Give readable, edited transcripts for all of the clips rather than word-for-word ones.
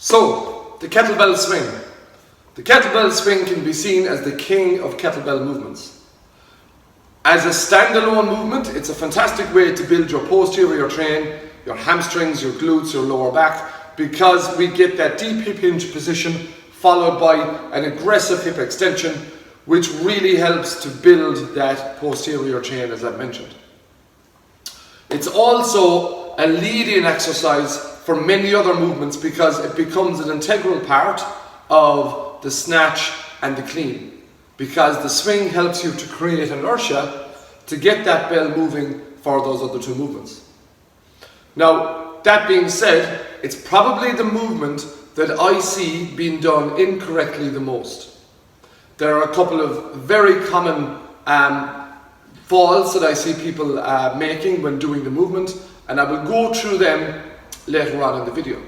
So, the kettlebell swing. The kettlebell swing can be seen as the king of kettlebell movements. As a standalone movement, it's a fantastic way to build your posterior chain, your hamstrings, your glutes, your lower back, because we get that deep hip hinge position followed by an aggressive hip extension, which really helps to build that posterior chain, as I've mentioned. It's also a lead-in exercise for many other movements because it becomes an integral part of the snatch and the clean, because the swing helps you to create inertia to get that bell moving for those other two movements. Now, that being said, it's probably the movement that I see being done incorrectly the most. There are a couple of very common falls that I see people making when doing the movement, and I will go through them later on in the video.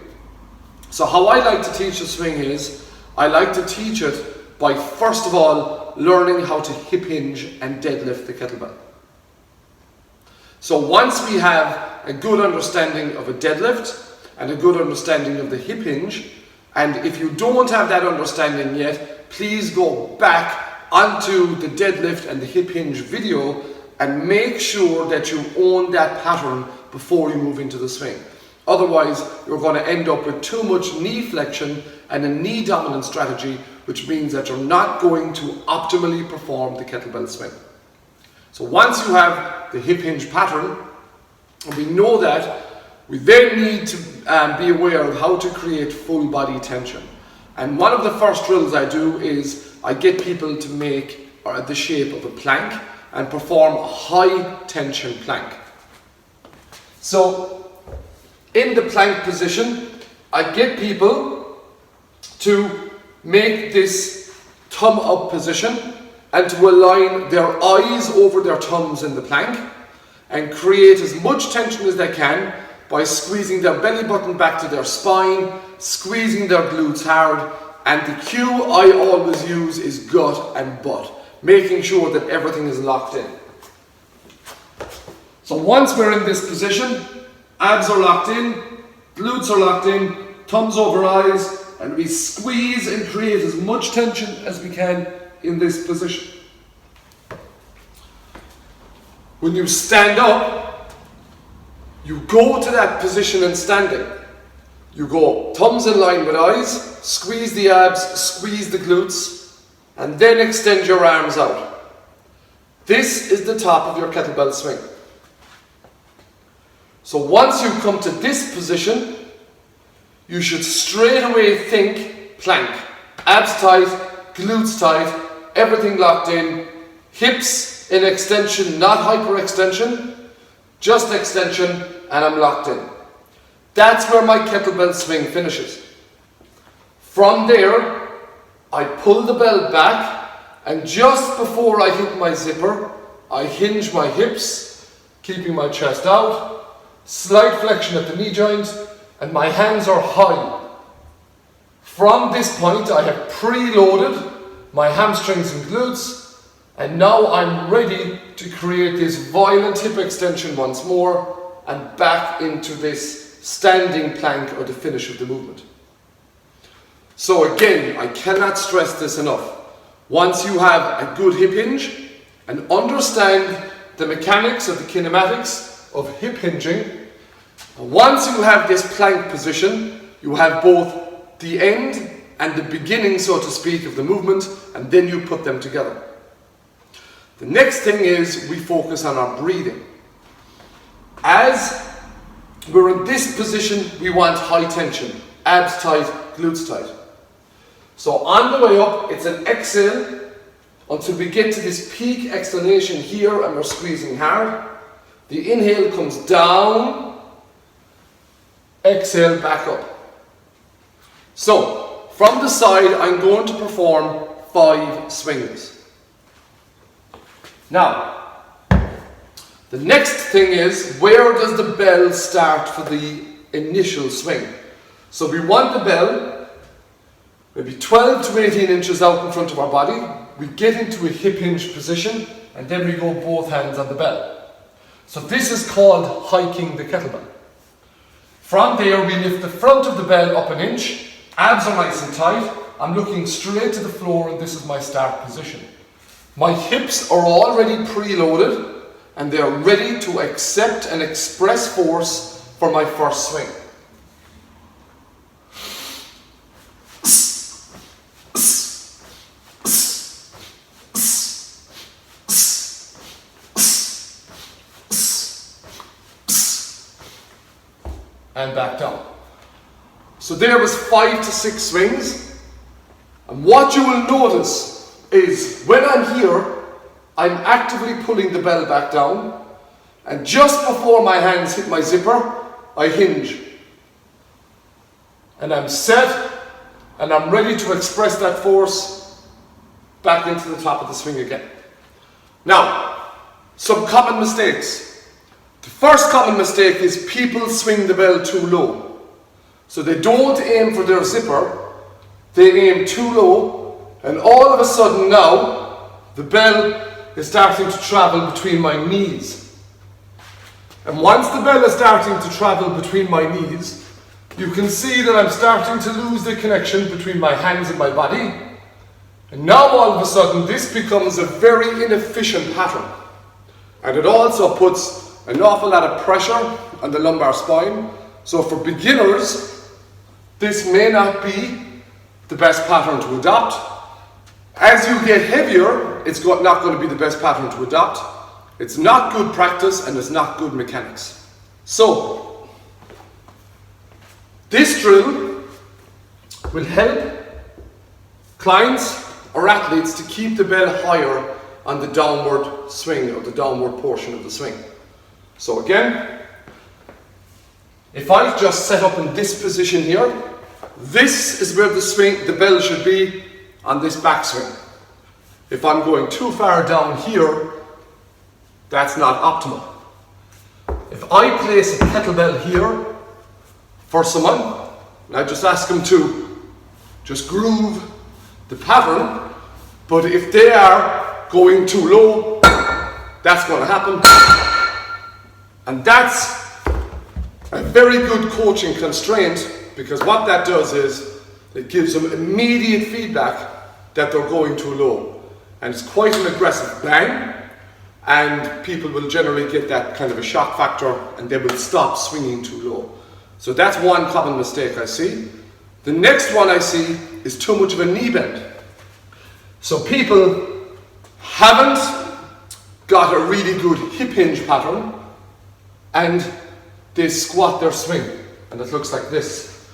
So how I like to teach the swing is, I like to teach it by first of all learning how to hip hinge and deadlift the kettlebell. So once we have a good understanding of a deadlift and a good understanding of the hip hinge, and if you don't have that understanding yet, please go back onto the deadlift and the hip hinge video and make sure that you own that pattern before you move into the swing. Otherwise, you're going to end up with too much knee flexion and a knee dominant strategy, which means that you're not going to optimally perform the kettlebell swing. So once you have the hip hinge pattern, and we know that, we then need to be aware of how to create full body tension. And one of the first drills I do is I get people to make the shape of a plank and perform a high tension plank. So in the plank position, I get people to make this thumb up position and to align their eyes over their thumbs in the plank and create as much tension as they can by squeezing their belly button back to their spine, squeezing their glutes hard, and the cue I always use is gut and butt, making sure that everything is locked in. So once we're in this position, abs are locked in, glutes are locked in, thumbs over eyes, and we squeeze and create as much tension as we can in this position. When you stand up, you go to that position in standing. You go thumbs in line with eyes, squeeze the abs, squeeze the glutes, and then extend your arms out. This is the top of your kettlebell swing. So once you come to this position, you should straight away think plank. Abs tight, glutes tight, everything locked in, hips in extension, not hyperextension, just extension, and I'm locked in. That's where my kettlebell swing finishes. From there, I pull the bell back, and just before I hit my zipper, I hinge my hips, keeping my chest out, slight flexion at the knee joint, and my hands are high. From this point, I have preloaded my hamstrings and glutes, and now I'm ready to create this violent hip extension once more and back into this standing plank or the finish of the movement. So again, I cannot stress this enough. Once you have a good hip hinge and understand the mechanics of the kinematics of hip hinging, once you have this plank position, you have both the end and the beginning, so to speak, of the movement, and then you put them together. The next thing is we focus on our breathing. As we're in this position, we want high tension, abs tight, glutes tight. So on the way up, it's an exhale until we get to this peak exhalation here and we're squeezing hard. The inhale comes down, exhale back up. So from the side, I'm going to perform 5 swings. Now, the next thing is, where does the bell start for the initial swing? So we want the bell maybe 12 to 18 inches out in front of our body. We get into a hip hinge position and then we go both hands on the bell. So this is called hiking the kettlebell. From there we lift the front of the bell up an inch Abs are nice and tight. I'm looking straight to the floor and this is my start position. My hips are already preloaded and they're ready to accept and express force for my first swing. And back down. So there was 5 to 6 swings. And what you will notice is when I'm here, I'm actively pulling the bell back down. And just before my hands hit my zipper, I hinge. And I'm set, and I'm ready to express that force back into the top of the swing again. Now, some common mistakes. The first common mistake is people swing the bell too low. So they don't aim for their zipper, they aim too low, and all of a sudden now, the bell is starting to travel between my knees. And once the bell is starting to travel between my knees, you can see that I'm starting to lose the connection between my hands and my body. And now all of a sudden, this becomes a very inefficient pattern. And it also puts an awful lot of pressure on the lumbar spine. So for beginners, this may not be the best pattern to adopt. As you get heavier, it's not going to be the best pattern to adopt. It's not good practice and it's not good mechanics. So, this drill will help clients or athletes to keep the bell higher on the downward swing or the downward portion of the swing. So again, if I just set up in this position here, this is where the bell should be on this backswing. If I'm going too far down here, that's not optimal. If I place a kettlebell here for someone, I just ask them to just groove the pattern, but if they are going too low, that's going to happen. And that's a very good coaching constraint, because what that does is it gives them immediate feedback that they're going too low. And it's quite an aggressive bang, and people will generally get that kind of a shock factor and they will stop swinging too low. So that's one common mistake I see. The next one I see is too much of a knee bend. So people haven't got a really good hip hinge pattern and they squat their swing, and it looks like this.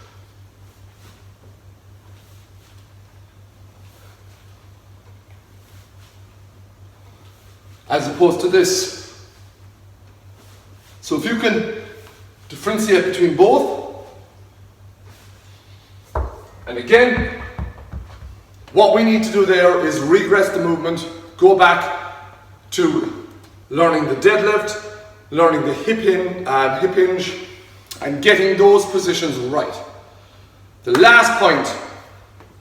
As opposed to this. So if you can differentiate between both, and again, what we need to do there is regress the movement, go back to learning the deadlift, learning the hip hinge, and getting those positions right. The last point,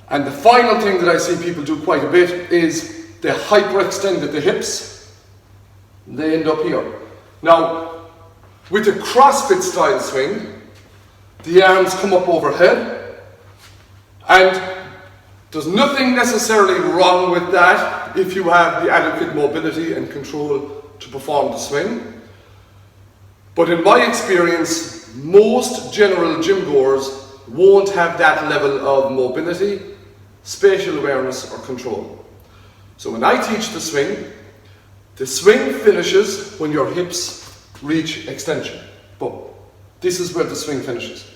and the final thing that I see people do quite a bit, is they hyperextend at the hips. They end up here. Now, with a CrossFit style swing, the arms come up overhead, and there's nothing necessarily wrong with that if you have the adequate mobility and control to perform the swing. But in my experience, most general gym goers won't have that level of mobility, spatial awareness or control. So when I teach the swing finishes when your hips reach extension. Boom. This is where the swing finishes.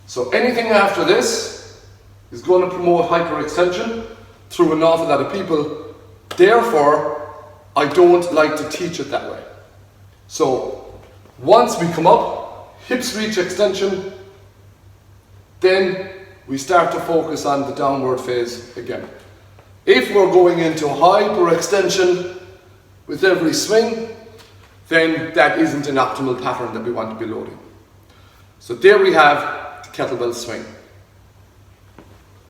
So anything after this is going to promote hyperextension through an awful lot of people. Therefore, I don't like to teach it that way. So once we come up, hips reach extension, then we start to focus on the downward phase again. If we're going into hyperextension with every swing, then that isn't an optimal pattern that we want to be loading. So there we have the kettlebell swing.